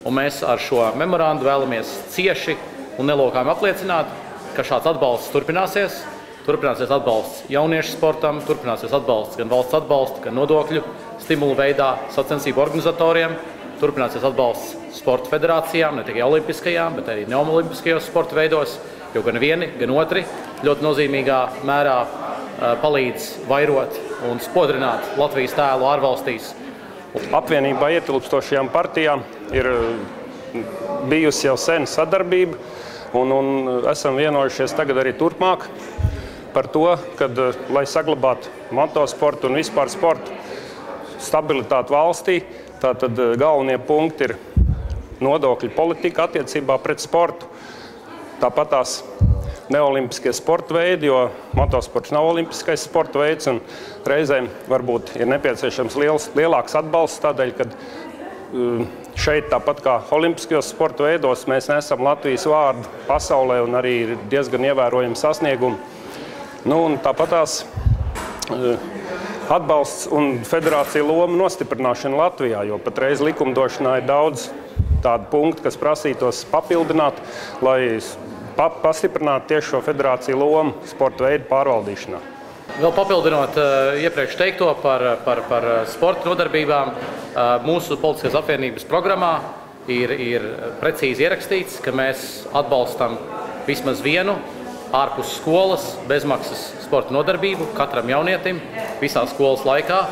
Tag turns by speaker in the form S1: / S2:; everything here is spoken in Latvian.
S1: Un mēs ar šo memorandu vēlamies cieši un nelokājami apliecināt, ka šāds atbalsts turpināsies. Turpināsies atbalsts jauniešu sportam, turpināsies atbalsts gan valsts atbalsta, gan nodokļu stimulu veidā sacensību organizatoriem, turpināsies atbalsts sporta federācijām, ne tikai olimpiskajām, bet arī neolimpiskajos sporta veidos, jo gan vieni, gan otri ļoti nozīmīgā mērā palīdz vairot un spodrināt Latvijas tēlu ārvalstīs.
S2: Apvienībā ietilpstošajām partijām ir bijusi jau sen sadarbība, un esam vienojušies tagad arī turpmāk par to, kad, lai saglabātu motosportu un vispār sportu stabilitāti valstī, tātad galvenie punkti ir nodokļu politika attiecībā pret sportu, tāpat tās neolimpiskie sporta veidi, jo motosports nav olimpiskais sporta veids, un reizēm varbūt ir nepieciešams lielāks atbalsts tādēļ, kad šeit, tāpat kā olimpiskajos sporta veidos, mēs nesam Latvijas vārdu pasaulē un arī ir diezgan ievērojami sasniegumi. Un tāpat tās atbalsts un federācija loma nostiprināšana Latvijā, jo patreiz likumdošanā ir daudz tādu punktu, kas prasītos papildināt, lai pastiprinātu tieši šo federāciju lomu sporta veidu pārvaldīšanā.
S1: Vēl papildinot iepriekš teikto par sporta nodarbībām, mūsu politiskās apvienības programmā ir precīzi ierakstīts, ka mēs atbalstam vismaz vienu ārpus skolas bezmaksas sporta nodarbību katram jaunietim visā skolas laikā.